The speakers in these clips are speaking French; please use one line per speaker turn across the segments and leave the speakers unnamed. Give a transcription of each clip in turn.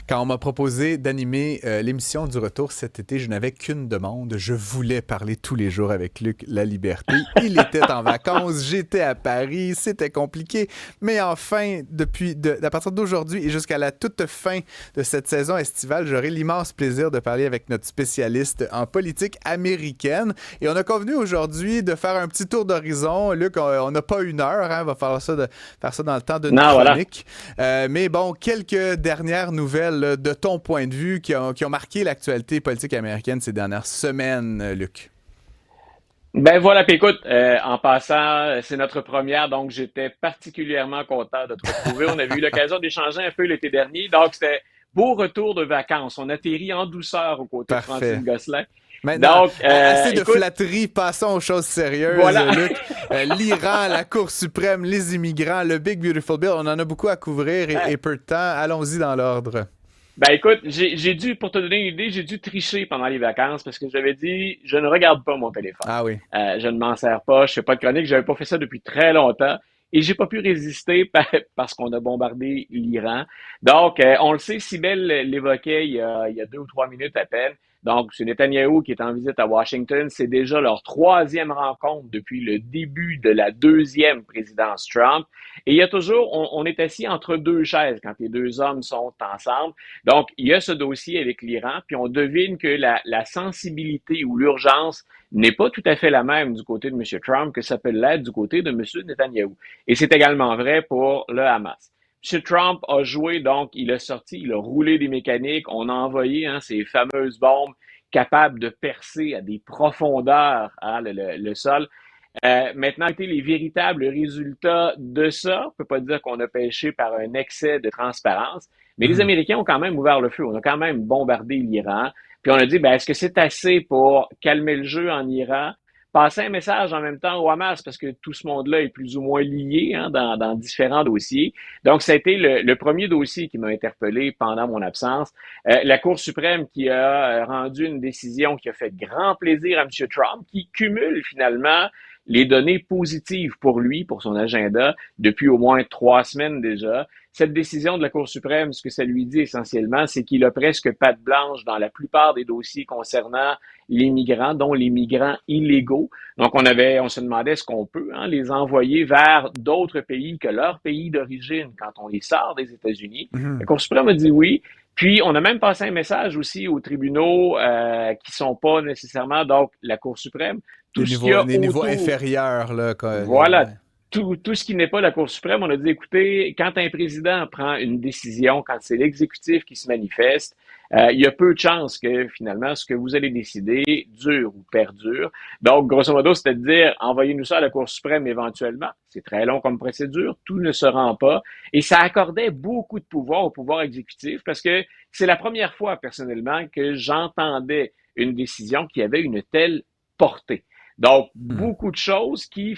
Quand on m'a proposé d'animer l'émission du retour cet été, je n'avais qu'une demande. Je voulais parler tous les jours avec Luc La Liberté. Il était en vacances, j'étais à Paris, c'était compliqué. Mais enfin, à partir d'aujourd'hui et jusqu'à la toute fin de cette saison estivale, j'aurai l'immense plaisir de parler avec notre spécialiste en politique américaine. Et on a convenu aujourd'hui de faire un petit tour d'horizon. Luc, on n'a pas une heure, hein, on va faire ça dans le temps d'une chronique. Voilà. Mais bon, quelques dernières nouvelles là, de ton point de vue qui ont marqué l'actualité politique américaine ces dernières semaines, Luc.
Ben voilà, puis écoute, en passant, c'est notre première, donc j'étais particulièrement content de te retrouver. On avait eu l'occasion d'échanger un peu l'été dernier, donc c'était beau retour de vacances. On atterrit en douceur aux côtés de
Parfait.
Francine Gosselin.
Maintenant,
Donc,
assez de
écoute,
flatterie, passons aux choses sérieuses,
voilà.
Luc. L'Iran, la Cour suprême, les immigrants, le Big Beautiful Bill, on en a beaucoup à couvrir et peu de temps. Allons-y dans l'ordre.
Ben écoute, j'ai dû, pour te donner une idée, j'ai dû tricher pendant les vacances parce que j'avais dit, je ne regarde pas mon téléphone.
Ah oui.
Je ne m'en sers pas, je fais pas de chronique, j'avais pas fait ça depuis très longtemps et j'ai pas pu résister parce qu'on a bombardé l'Iran. Donc, on le sait, Sibelle l'évoquait il y a 2 ou 3 minutes à peine. Donc, c'est Netanyahou qui est en visite à Washington. C'est déjà leur troisième rencontre depuis le début de la deuxième présidence Trump. Et il y a toujours, on est assis entre deux chaises quand les deux hommes sont ensemble. Donc, il y a ce dossier avec l'Iran, puis on devine que la sensibilité ou l'urgence n'est pas tout à fait la même du côté de M. Trump que ça peut l'être du côté de M. Netanyahou. Et c'est également vrai pour le Hamas. M. Trump a joué, donc il a sorti, il a roulé des mécaniques, on a envoyé ces fameuses bombes capables de percer à des profondeurs le sol. Maintenant, les véritables résultats de ça, on ne peut pas dire qu'on a pêché par un excès de transparence, mais les Américains ont quand même ouvert le feu. On a quand même bombardé l'Iran. Puis on a dit, ben, est-ce que c'est assez pour calmer le jeu en Iran? Passer un message en même temps au Hamas, parce que tout ce monde-là est plus ou moins lié dans différents dossiers. Donc, ça a été le premier dossier qui m'a interpellé pendant mon absence. La Cour suprême qui a rendu une décision qui a fait grand plaisir à M. Trump, qui cumule finalement les données positives pour lui, pour son agenda, depuis au moins 3 semaines déjà. Cette décision de la Cour suprême, ce que ça lui dit essentiellement, c'est qu'il a presque patte blanche dans la plupart des dossiers concernant les migrants, dont les migrants illégaux. Donc, on se demandait est-ce qu'on peut les envoyer vers d'autres pays que leur pays d'origine quand on les sort des États-Unis. La Cour suprême a dit oui. Puis, on a même passé un message aussi aux tribunaux qui sont pas nécessairement, donc, la Cour suprême. Tout ce qu'il y a
Les niveaux
autour,
inférieurs, là.
voilà, tout ce qui n'est pas la Cour suprême, on a dit, écoutez, quand un président prend une décision, quand c'est l'exécutif qui se manifeste, il y a peu de chances que finalement ce que vous allez décider dure ou perdure. Donc, grosso modo, c'est-à-dire, envoyez-nous ça à la Cour suprême éventuellement. C'est très long comme procédure, tout ne se rend pas. Et ça accordait beaucoup de pouvoir au pouvoir exécutif parce que c'est la première fois, personnellement, que j'entendais une décision qui avait une telle portée. Donc, beaucoup de choses qui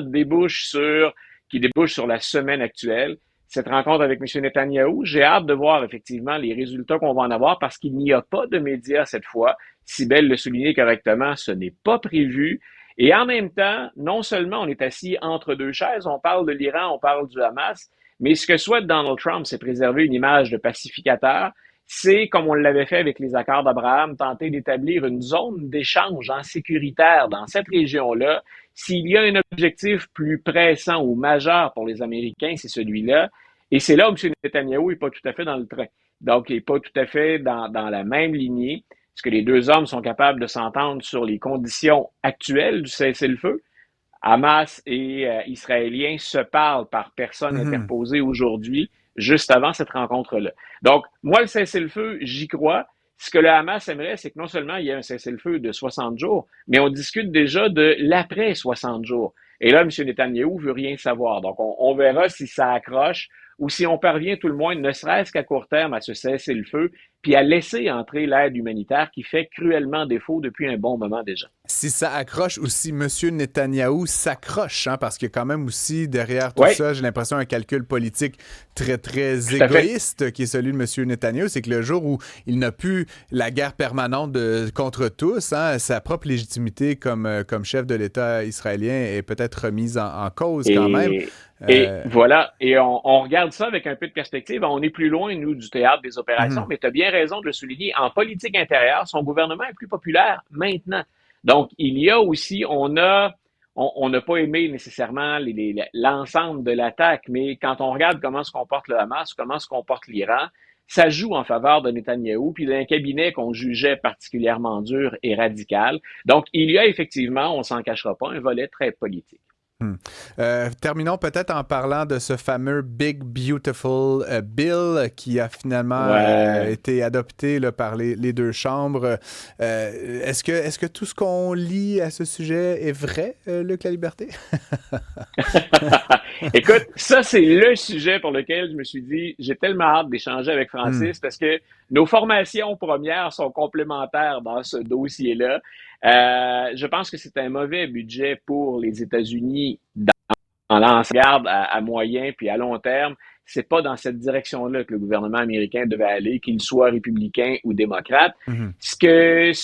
débouchent sur la semaine actuelle. Cette rencontre avec M. Netanyahou, j'ai hâte de voir effectivement les résultats qu'on va en avoir parce qu'il n'y a pas de médias cette fois. Sibelle le soulignait correctement, ce n'est pas prévu. Et en même temps, non seulement on est assis entre deux chaises, on parle de l'Iran, on parle du Hamas, mais ce que souhaite Donald Trump, c'est préserver une image de pacificateur. C'est, comme on l'avait fait avec les accords d'Abraham, tenter d'établir une zone d'échange sécuritaire dans cette région-là. S'il y a un objectif plus pressant ou majeur pour les Américains, c'est celui-là. Et c'est là où M. Netanyahou n'est pas tout à fait dans le train. Donc, il n'est pas tout à fait dans la même lignée. Est-ce que les deux hommes sont capables de s'entendre sur les conditions actuelles du cessez-le-feu? Hamas et Israéliens se parlent par personne interposée aujourd'hui, juste avant cette rencontre-là. Donc, moi, le cessez-le-feu, j'y crois. Ce que le Hamas aimerait, c'est que non seulement il y ait un cessez-le-feu de 60 jours, mais on discute déjà de l'après 60 jours. Et là, M. Netanyahou veut rien savoir. Donc, on verra si ça accroche ou si on parvient tout le moins, ne serait-ce qu'à court terme, à se cesser le feu. puis à laisser entrer l'aide humanitaire qui fait cruellement défaut depuis un bon moment déjà.
Si ça accroche aussi, M. Netanyahou s'accroche, hein, parce qu'il y a quand même aussi derrière tout
Oui,
ça, j'ai l'impression, un calcul politique très, très
tout à fait.
égoïste qui est celui de M. Netanyahou. C'est que le jour où il n'a plus la guerre permanente contre tous, hein, sa propre légitimité comme chef de l'État israélien est peut-être remise en cause quand même.
Et, et
Euh,
voilà, et on regarde ça avec un peu de perspective. On est plus loin, nous, du théâtre des opérations,
mhm,
mais tu as bien raison de le souligner. En politique intérieure, son gouvernement est plus populaire maintenant. Donc, il y a aussi, on n'a pas aimé nécessairement l'ensemble de l'attaque, mais quand on regarde comment se comporte le Hamas, comment se comporte l'Iran, ça joue en faveur de Netanyahou, puis d'un cabinet qu'on jugeait particulièrement dur et radical. Donc, il y a effectivement, on s'en cachera pas, un volet très politique.
Hmm. Terminons peut-être en parlant de ce fameux Big Beautiful Bill qui a finalement
Ouais.
été adopté là, par les deux chambres. Est-ce que tout ce qu'on lit à ce sujet est vrai, Luc La Liberté?
Écoute, ça, c'est le sujet pour lequel je me suis dit, j'ai tellement hâte d'échanger avec
Hmm.
Francis parce que nos formations premières sont complémentaires dans ce dossier-là. Je pense que c'est un mauvais budget pour les États-Unis en lance-garde à moyen puis à long terme. C'est pas dans cette direction-là que le gouvernement américain devait aller, qu'il soit républicain ou démocrate.
Mhm.
Ce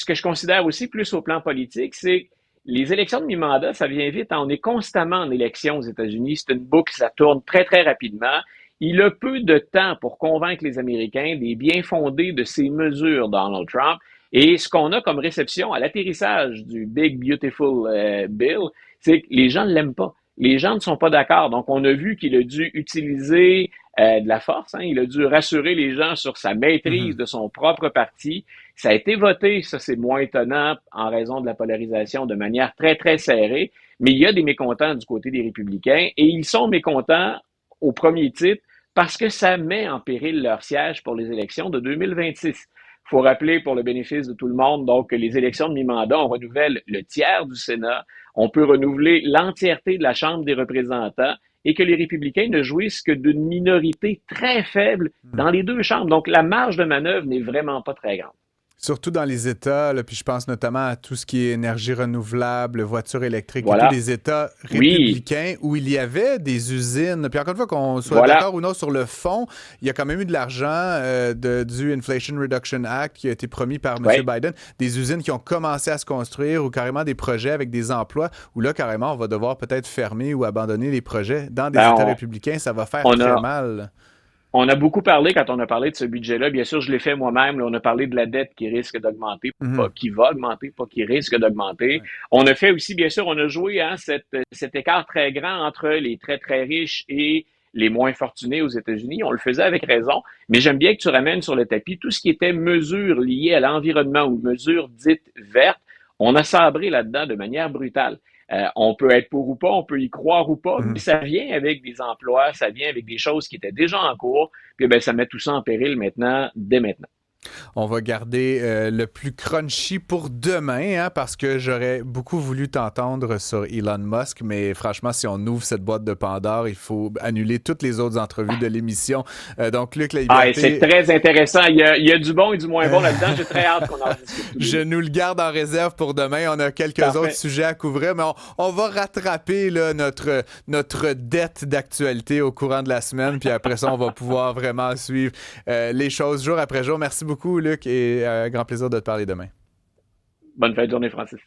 que je considère aussi plus au plan politique, c'est les élections de mi-mandat, ça vient vite. On est constamment en élection aux États-Unis. C'est une boucle, ça tourne très, très rapidement. Il a peu de temps pour convaincre les Américains des biens fondés de ces mesures, Donald Trump. Et ce qu'on a comme réception à l'atterrissage du Big Beautiful Bill, c'est que les gens ne l'aiment pas. Les gens ne sont pas d'accord. Donc, on a vu qu'il a dû utiliser de la force. Hein. Il a dû rassurer les gens sur sa maîtrise
Mhm.
de son propre parti. Ça a été voté, ça c'est moins étonnant en raison de la polarisation de manière très, très serrée, mais il y a des mécontents du côté des républicains et ils sont mécontents au premier titre parce que ça met en péril leur siège pour les élections de 2026. Il faut rappeler pour le bénéfice de tout le monde donc que les élections de mi-mandat, on renouvelle le tiers du Sénat, on peut renouveler l'entièreté de la Chambre des représentants et que les républicains ne jouissent que d'une minorité très faible dans les deux chambres. Donc la marge de manœuvre n'est vraiment pas très grande.
Surtout dans les États, là, puis je pense notamment à tout ce qui est énergie renouvelable, voitures électriques et tous
Voilà.
les États
Oui,
républicains où il y avait des usines. Puis encore une fois, qu'on soit
voilà.
d'accord ou non sur le fond, il y a quand même eu de l'argent du Inflation Reduction Act qui a été promis par M.
Oui.
Biden, des usines qui ont commencé à se construire ou carrément des projets avec des emplois où là, carrément, on va devoir peut-être fermer ou abandonner les projets dans des
Ben,
États républicains. Ça va faire
on
très
a,
mal.
on a beaucoup parlé quand on a parlé de ce budget-là. Bien sûr, je l'ai fait moi-même. Là, on a parlé de la dette qui risque d'augmenter, pas
Mhm.
qui va augmenter, pas qui risque d'augmenter.
Ouais.
On a fait aussi, bien sûr, on a joué hein, cet écart très grand entre les très, très riches et les moins fortunés aux États-Unis. On le faisait avec raison. Mais j'aime bien que tu ramènes sur le tapis tout ce qui était mesures liées à l'environnement ou mesures dites vertes. On a sabré là-dedans de manière brutale. On peut être pour ou pas, on peut y croire ou pas, mais
Mhm.
ça vient avec des emplois, ça vient avec des choses qui étaient déjà en cours, puis ben, ça met tout ça en péril maintenant, dès maintenant.
On va garder le plus crunchy pour demain, hein, parce que j'aurais beaucoup voulu t'entendre sur Elon Musk, mais franchement, si on ouvre cette boîte de Pandore, il faut annuler toutes les autres entrevues de l'émission. Donc, Luc La
Ah, et c'est
Liberté,
très intéressant. Il y a du bon et du moins bon là-dedans. J'ai très hâte qu'on en discute tous les
je
deux.
nous le garde en réserve pour demain. On a quelques autres
Parfait.
sujets à couvrir, mais on va rattraper là, notre dette d'actualité au courant de la semaine, puis après ça, on va pouvoir vraiment suivre les choses jour après jour. Merci beaucoup, Luc, et grand plaisir de te parler demain.
Bonne fin de journée, Francis.